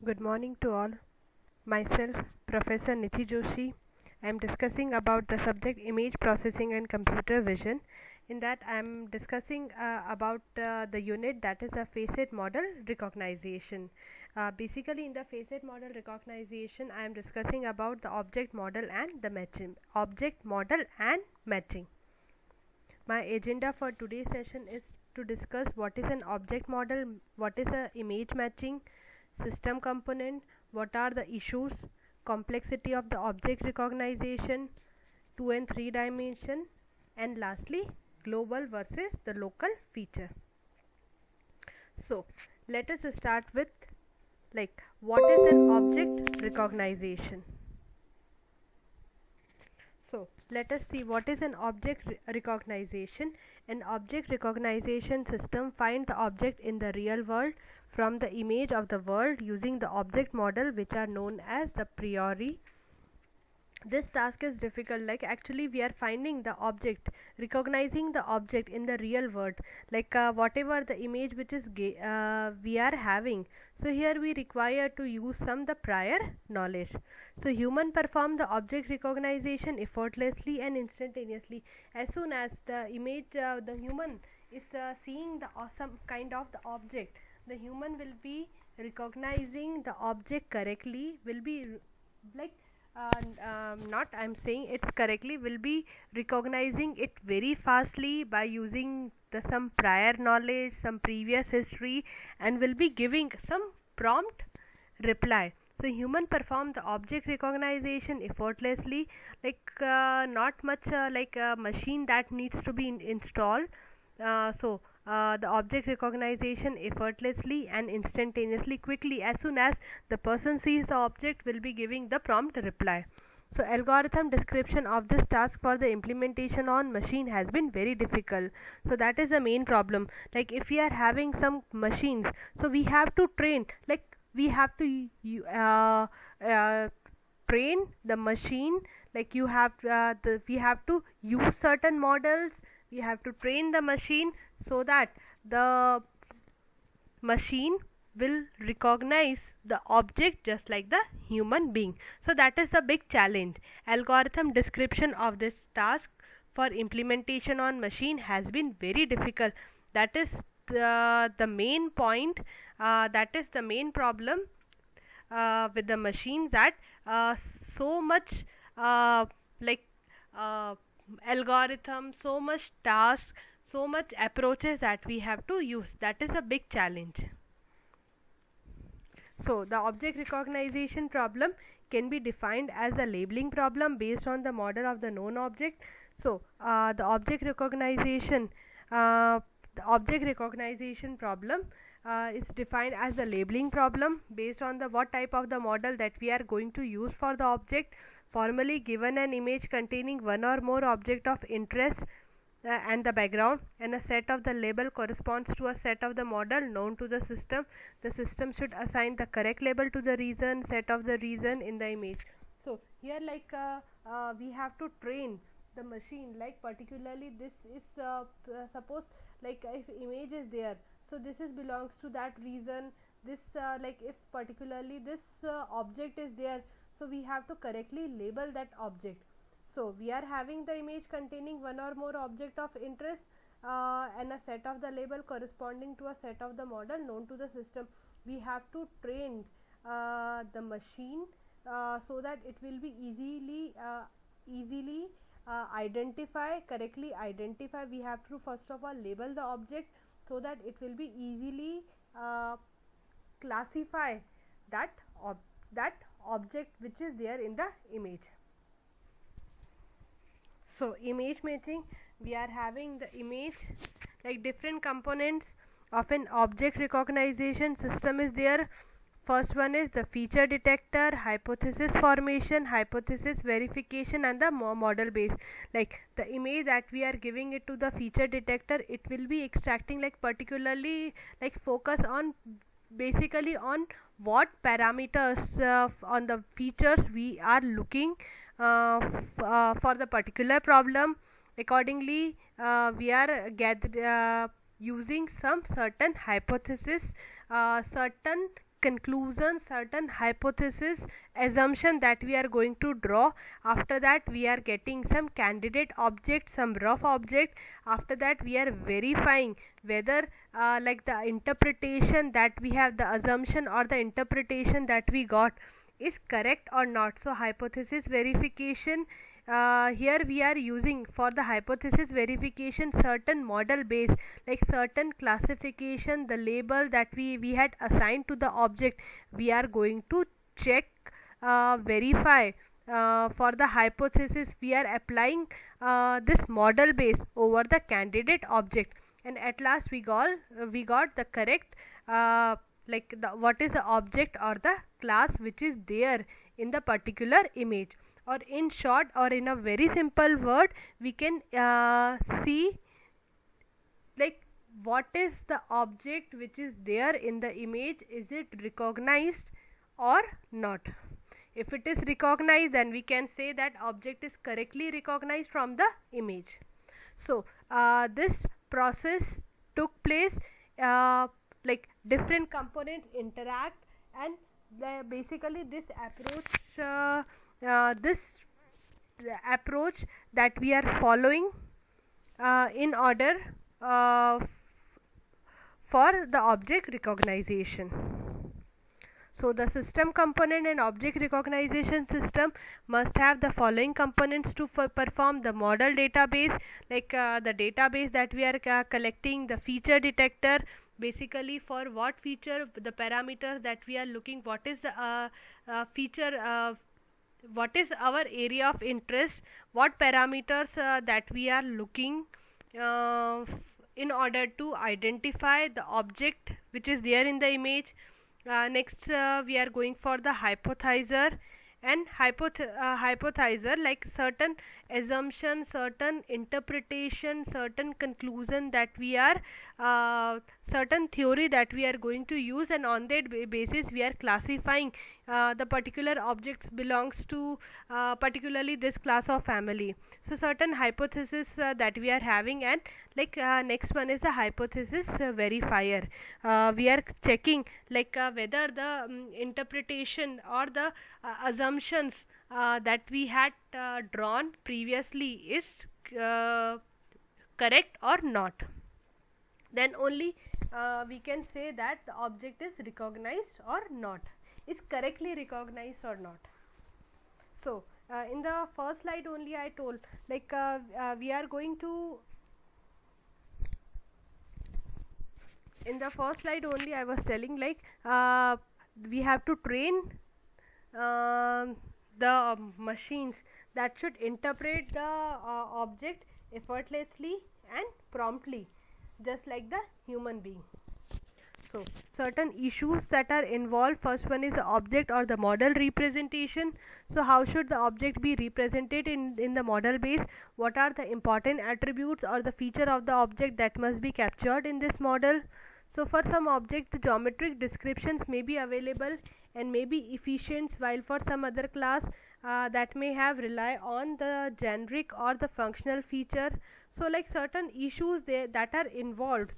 Good morning to all. Myself, Professor Nithi Joshi. I am discussing about the subject image processing and computer vision. In that, I am discussing about the unit that is a facet model recognition. Basically, in the facet model recognition, I am discussing about the object model and the matching. Object model and matching. My agenda for today's session is to discuss what is an object model, what is a image matching, system component, what are the issues, complexity of the object recognition, 2 and 3 dimension, and lastly global versus the local feature. So let us start with what is an object recognition. So let us see what is an object recognition. An object recognition system finds the object in the real world from the image of the world using the object model, which are known as the priori. This task is difficult, actually we are finding the object, recognizing the object in the real world, whatever the image which is we are having. So here we require to use some the prior knowledge. So human perform the object recognition effortlessly and instantaneously. As soon as the image the human is seeing the awesome kind of the object, the human will be recognizing the object correctly, will be like not I'm saying it's correctly, will be recognizing it very fastly by using some prior knowledge, some previous history, and will be giving some prompt reply. So human perform the object recognition effortlessly, not much like a machine that needs to be installed. The object recognition effortlessly and instantaneously, quickly, as soon as the person sees the object, will be giving the prompt reply. So algorithm description of this task for the implementation on machine has been very difficult. So that is the main problem. Like if we are having some machines, so we have to train, we have to train the machine, we have to use certain models, we have to train the machine so that the machine will recognize the object just like the human being. So that is the big challenge. Algorithm description of this task for implementation on machine has been very difficult. That is the main point, that is the main problem with the machine, that so much like uh, algorithm, so much tasks, so much approaches that we have to use. That is a big challenge. So the object recognition problem can be defined as a labeling problem based on the model of the known object. So the object recognition problem is defined as the labeling problem based on the what type of the model that we are going to use for the object. Formally given an image containing one or more object of interest and the background, and a set of the label corresponds to a set of the model known to the system. The system should assign the correct label to the region, set of the region in the image. So here we have to train the machine, particularly this is suppose if image is there, so this is belongs to that region. This if particularly this object is there, so we have to correctly label that object. So we are having the image containing one or more object of interest and a set of the label corresponding to a set of the model known to the system. We have to train the machine so that it will be easily correctly identify. We have to first of all label the object so that it will be easily classify that object which is there in the image. So image matching, we are having the image, like different components of an object recognition system is there. First one is the feature detector, hypothesis formation, hypothesis verification, and the model base. Like the image that we are giving it to the feature detector, it will be extracting particularly focus on basically on what parameters on the features we are looking for the particular problem. Accordingly we are using some certain hypothesis, certain conclusion, certain hypothesis, assumption that we are going to draw. After that we are getting some candidate object, some rough object. After that we are verifying whether like the interpretation that we have, the assumption or the interpretation that we got is correct or not. So hypothesis verification, here we are using for the hypothesis verification certain model base, like certain classification, the label that we had assigned to the object, we are going to check, verify. For the hypothesis we are applying this model base over the candidate object, and at last we got the correct, like what is the object or the class which is there in the particular image. Or in short, or in a very simple word, we can see like what is the object which is there in the image, is it recognized or not. If it is recognized, then we can say that object is correctly recognized from the image. So this process took place, like different components interact, and basically this approach that we are following in order for the object recognition. So the system component and object recognition system must have the following components to perform: the model database, like the database that we are collecting, the feature detector, basically for what feature, the parameters that we are looking, what is the feature, what is our area of interest, what parameters that we are looking in order to identify the object which is there in the image. Next we are going for the hypothesizer, and hypothesizer, like certain assumption, certain interpretation, certain conclusion that we are certain theory that we are going to use, and on that basis we are classifying the particular objects belongs to particularly this class of family. So certain hypothesis that we are having, and like next one is the hypothesis verifier. We are checking like whether the interpretation or the assumptions that we had drawn previously is correct or not. Then only we can say that the object is recognized or not, is correctly recognized or not. So in the first slide only I told, like we are going to, in the first slide only I was telling, like we have to train the machines that should interpret the object effortlessly and promptly, just like the human being. So certain issues that are involved, first one is the object or the model representation. So how should the object be represented in the model base? What are the important attributes or the feature of the object that must be captured in this model? So for some objects the geometric descriptions may be available and may be efficient, while for some other class that may have rely on the generic or the functional feature. So like certain issues there that are involved,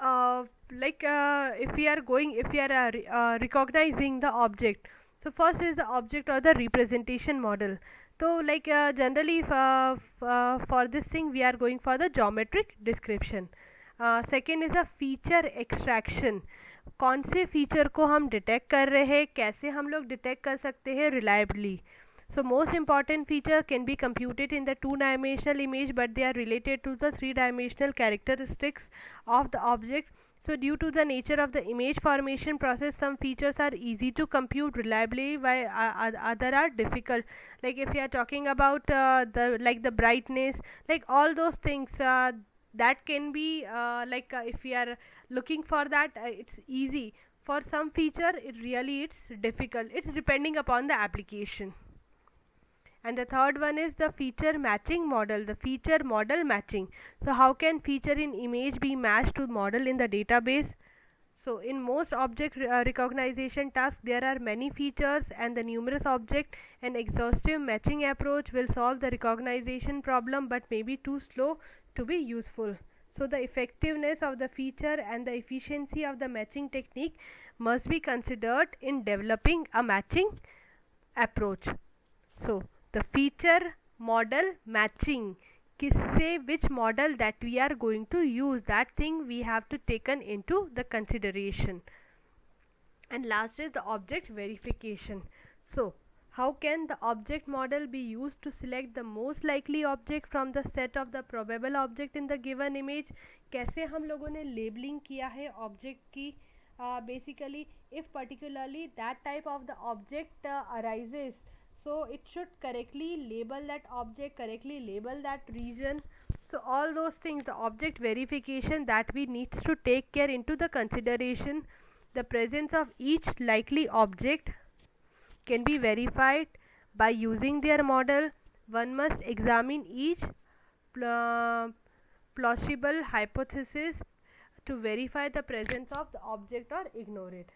like if we are recognizing the object. So first is the object or the representation model. So like generally for this thing we are going for the geometric description. Second is a feature extraction, कौन से feature को हम detect कर रहे हैं, कैसे हम लोग डिटेक्ट कर सकते हैं reliably. So most important feature can be computed in the two-dimensional image, but they are related to the three-dimensional characteristics of the object. So due to the nature of the image formation process, some features are easy to compute reliably while other are difficult. Like if you are talking about the brightness, like all those things that can be if we are looking for that, it's easy. For some feature it's difficult. It's depending upon the application. And the third one is the feature matching model, the feature model matching. So how can feature in image be matched to model in the database? So in most object recognition tasks there are many features and the numerous object. An exhaustive matching approach will solve the recognition problem but may be too slow to be useful. So the effectiveness of the feature and the efficiency of the matching technique must be considered in developing a matching approach. So the feature model matching, किससे which model that we are going to use, that thing we have to taken into the consideration. And last is the object verification. So how can the object model be used to select the most likely object from the set of the probable object in the given image? कैसे हम लोगों ने labeling किया है object की? Basically if particularly that type of the object arises, so it should correctly label that object, correctly label that region. So all those things, the object verification that we needs to take care into the consideration. The presence of each likely object can be verified by using their model. One must examine each plausible hypothesis to verify the presence of the object or ignore it.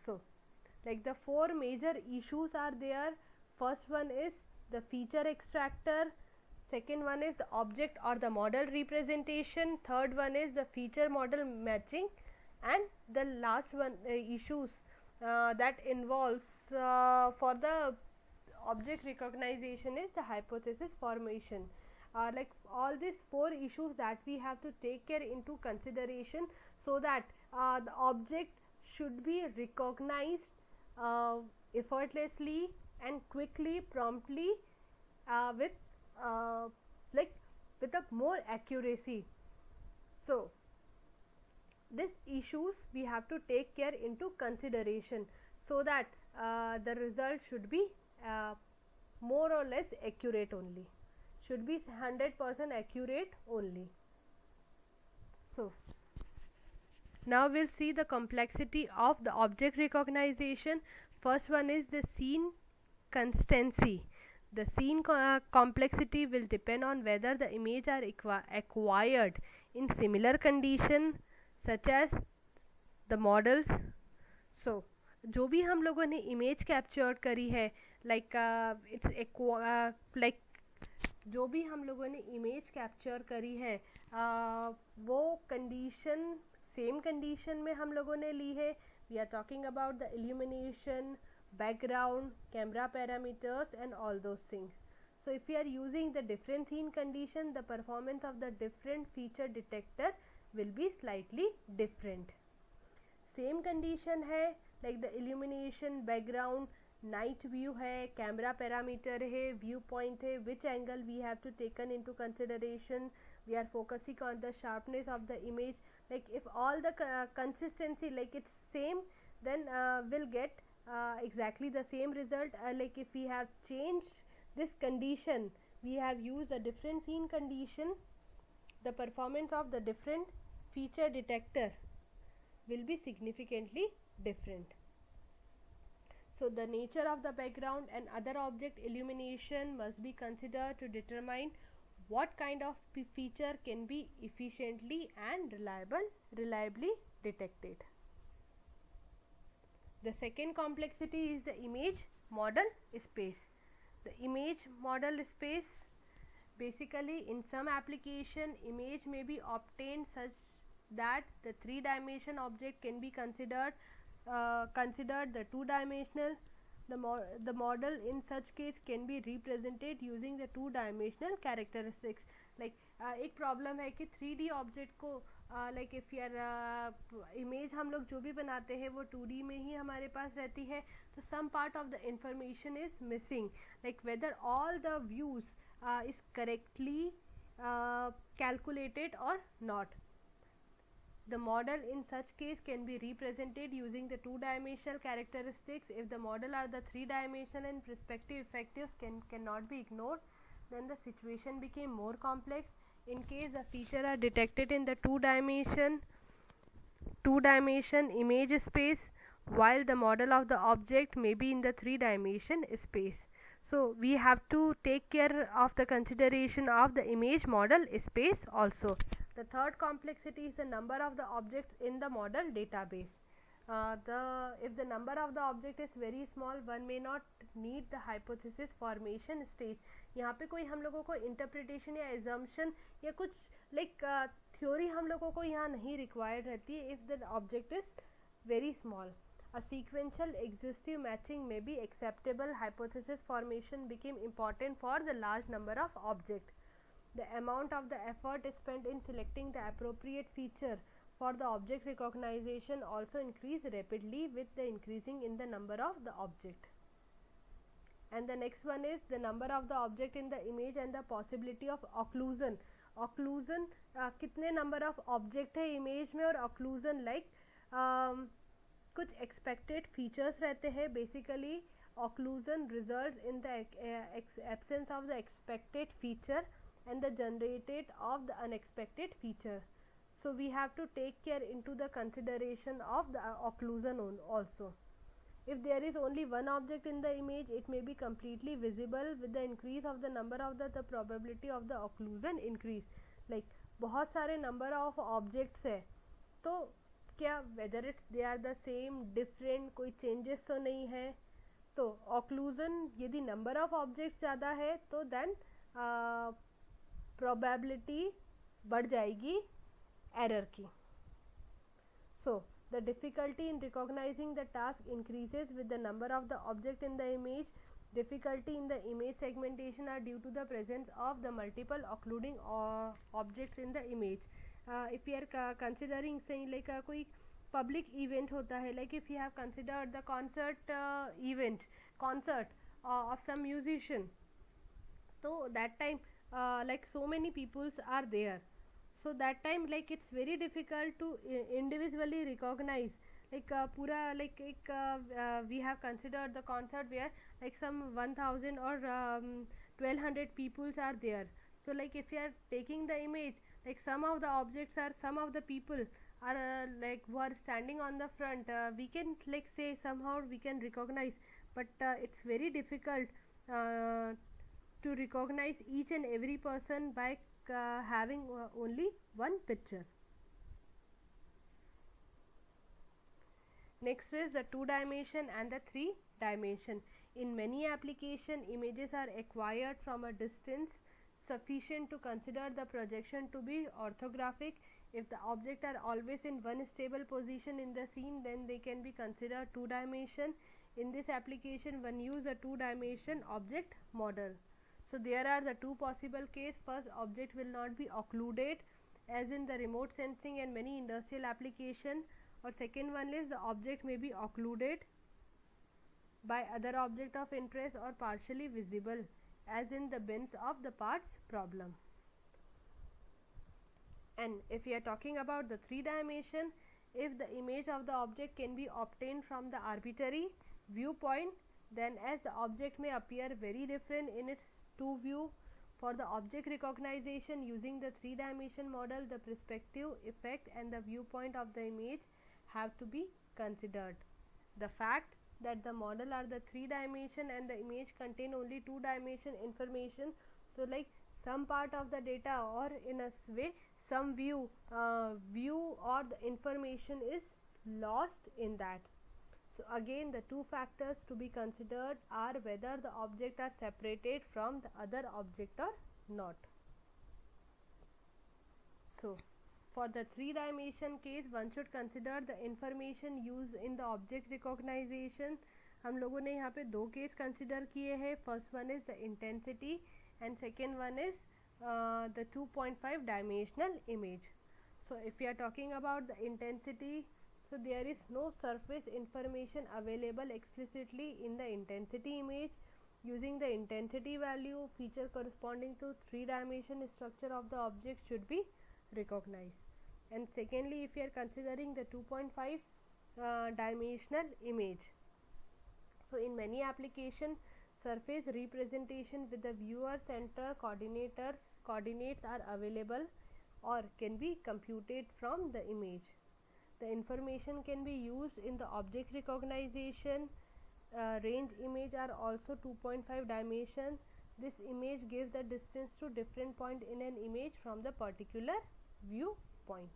So like the four major issues are there. First one is the feature extractor, second one is the object or the model representation, third one is the feature model matching, and the last one issues that involves for the object recognition is the hypothesis formation. Like all these four issues that we have to take care into consideration, so that the object should be recognized effortlessly and quickly, promptly, with with a more accuracy. So these issues we have to take care into consideration, so that the result should be more or less accurate only, should be 100% accurate only. So now we'll see the complexity of the object recognition. First one is the scene constancy. The scene complexity will depend on whether the image are acquired in similar condition such as the models. So जो भी हम लोगों ने image captured करी है, like जो भी हम लोगों ने image capture करी है, वो condition same condition में हम लोगों ने ली है. We are talking about the illumination, background, camera parameters and all those things. So if we are using the different scene condition, the performance of the different feature detector will be slightly different. Same condition है, like the illumination, background, night view है, camera parameter है, viewpoint है, which angle we have to taken into consideration. We are focusing on the sharpness of the image. Like if all the consistency like it's same, then we'll get exactly the same result. Like if we have changed this condition, we have used a different scene condition, the performance of the different feature detector will be significantly different. So the nature of the background and other object illumination must be considered to determine what kind of feature can be efficiently and reliably detected. The second complexity is the image model space. The image model space, basically in some application image may be obtained such that the three-dimension object can be considered the two-dimensional. The model in such case can be represented using the two-dimensional characteristics. Like एक problem है कि 3D object को like if यार image हम लोग जो भी बनाते हैं वो 2D में ही हमारे पास रहती है, तो some part of the information is missing, like whether all the views is correctly calculated or not. The model in such case can be represented using the two-dimensional characteristics. If the model are the three-dimensional and perspective effects cannot be ignored, then the situation became more complex. In case the feature are detected in the two-dimension image space, while the model of the object may be in the three-dimension space. So we have to take care of the consideration of the image model space also. The third complexity is the number of the objects in the model database. If the number of the object is very small, one may not need the hypothesis formation stage. यहाँ पे कोई हम लोगों को interpretation या assumption या कुछ like theory हम लोगों को यहाँ नहीं required रहती है if the object is very small. A sequential exhaustive matching may be acceptable. Hypothesis formation became important for the large number of objects. The amount of the effort spent in selecting the appropriate feature for the object recognition also increased rapidly with the increasing in the number of the object. And the next one is the number of the object in the image and the possibility of occlusion. Occlusion कितने number of object है image में, और occlusion like कुछ expected features रहते हैं. Basically occlusion results in the absence of the expected feature and the generated of the unexpected feature. So we have to take care into the consideration of the occlusion also. If there is only one object in the image, it may be completely visible. With the increase of the number of the probability of the occlusion increase. Like बहुत सारे number of objects है, तो क्या whether it's they are the same, different, कोई changes तो नहीं है, तो occlusion यदि number of objects ज़्यादा है तो then probability बढ़ जाएगी error की. So the difficulty in recognizing the task increases with the number of the object in the image. Difficulty in the image segmentation are due to the presence of the multiple occluding objects in the image. If we are considering saying like कोई public event होता है, like if you have considered the concert concert of some musician, so that time like so many peoples are there. So that time like it's very difficult to individually recognize like pura like we have considered the concert where like some 1000 or 1200 peoples are there. So like if you are taking the image, like some of the objects are, some of the people are like who are standing on the front, we can like say somehow we can recognize, but it's very difficult to recognize each and every person by having only one picture. Next is the 2-dimension and the 3-dimension. In many applications, images are acquired from a distance sufficient to consider the projection to be orthographic. If the objects are always in one stable position in the scene, then they can be considered 2-dimension. In this application, one use a 2-dimension object model. So there are the two possible cases. First, object will not be occluded as in the remote sensing and many industrial application, or second one is the object may be occluded by other object of interest or partially visible as in the bins of the parts problem. And if we are talking about the 3-dimension, if the image of the object can be obtained from the arbitrary viewpoint, then as the object may appear very different in its two view. For the object recognition using the 3-dimension model, the perspective, effect and the viewpoint of the image have to be considered. The fact that the model are the 3-dimension and the image contain only 2-dimension information, so like some part of the data or in a way some view or the information is lost in that. So again the two factors to be considered are whether the object are separated from the other object or not. So for the 3-dimension case, one should consider the information used in the object recognition. हम लोगों ने यहाँ पे दो case consider किए हैं. First one is the intensity and second one is the 2.5 dimensional image. So if we are talking about the intensity, so there is no surface information available explicitly in the intensity image. Using the intensity value, feature corresponding to 3-dimension structure of the object should be recognized. And secondly, if we are considering the 2.5 dimensional image, so in many applications, surface representation with the viewer center coordinates are available or can be computed from the image. The information can be used in the object recognition. Range image are also 2.5 dimension. This image gives the distance to different point in an image from the particular viewpoint.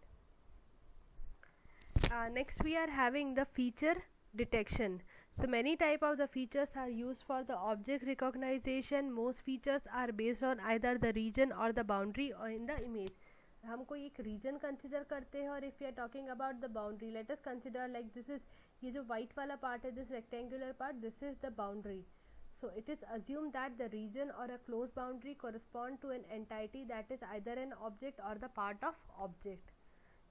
Next we are having the feature detection. So many type of the features are used for the object recognition. Most features are based on either the region or the boundary or in the image. हम कोई एक reason consider करते हैं, और if you are talking about the boundary, let us consider like this is, ये जो white वाला part है, this rectangular part, this is the boundary. So it is assumed that the region or a closed boundary correspond to an entity that is either an object or the part of object.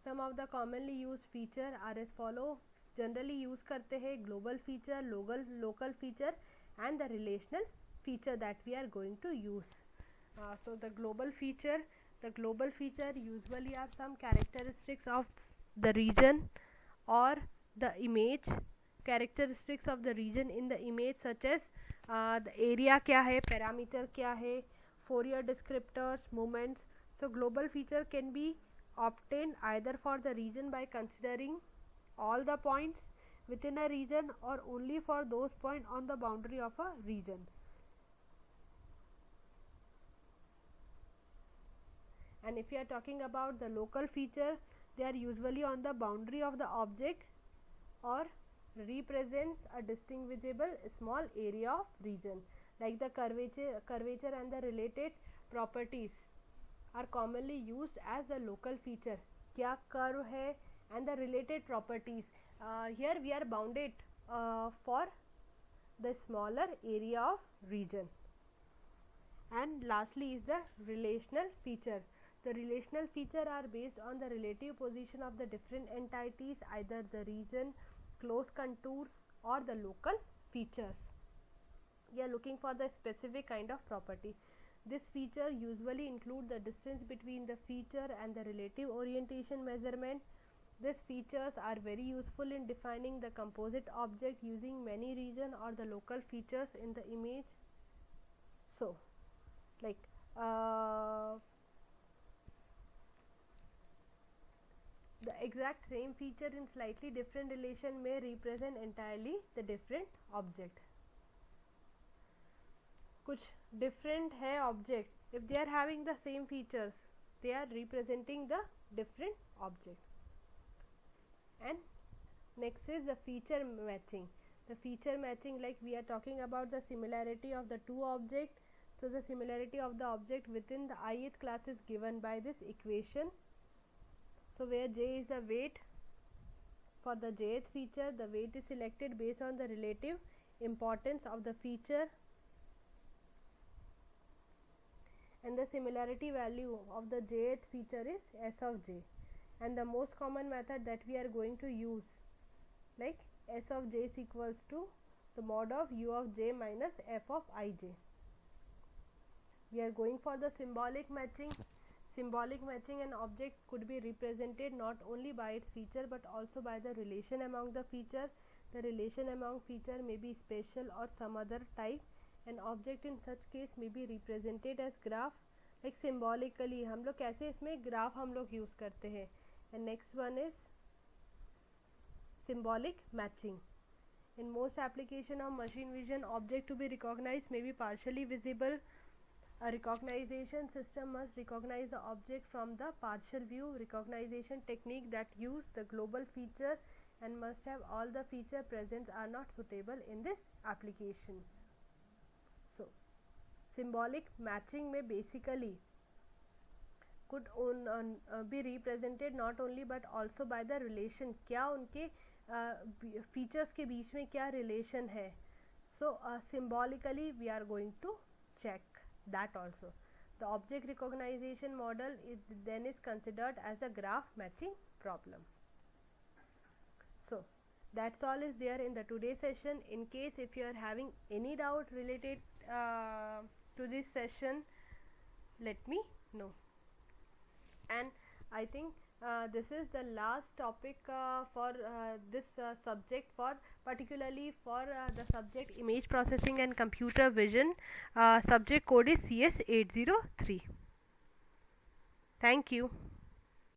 Some of the commonly used feature are as follow. Generally use करते हैं global feature, local feature and the relational feature that we are going to use. So the global feature usually are some characteristics of the region or the image, characteristics of the region in the image such as the area क्या है, parameter क्या है, Fourier descriptors, moments. So global feature can be obtained either for the region by considering all the points within a region or only for those points on the boundary of a region. And if you are talking about the local feature, they are usually on the boundary of the object or represents a distinguishable small area of region, like the curvature and the related properties are commonly used as the local feature. क्या curve है and the related properties, here we are bounded for the smaller area of region. And lastly is the relational feature. The relational feature are based on the relative position of the different entities, either the region, close contours or the local features. We are looking for the specific kind of property. This feature usually include the distance between the feature and the relative orientation measurement. These features are very useful in defining the composite object using many region or the local features in the image. So like the exact same feature in slightly different relation may represent entirely the different object. कुछ different है object, if they are having the same features, they are representing the different object. And next is the feature matching. The feature matching, like we are talking about the similarity of the two objects. So the similarity of the object within the ith class is given by this equation. So where j is the weight, for the jth feature the weight is selected based on the relative importance of the feature, and the similarity value of the jth feature is s of j. And the most common method that we are going to use, like s of j is equals to the mod of u of j minus f of ij. We are going for the symbolic matching. Symbolic matching, an object could be represented not only by its feature but also by the relation among the feature. The relation among feature may be spatial or some other type. An object in such case may be represented as graph. Like symbolically हम लोग कैसे इसमें graph हम लोग use करते हैं. And next one is symbolic matching. In most application of machine vision, object to be recognized may be partially visible. A recognition system must recognize the object from the partial view. Recognition technique that use the global feature and must have all the feature present are not suitable in this application. So symbolic matching may basically could be represented not only but also by the relation. क्या उनके features के बीच में क्या relation है. So symbolically we are going to check that also. The object recognition model then is considered as a graph matching problem. So that's all is there in the today's session. In case if you are having any doubt related to this session, let me know. And I think this is the last topic for this subject, for particularly for the subject image processing and computer vision. Subject code is CS803. Thank you.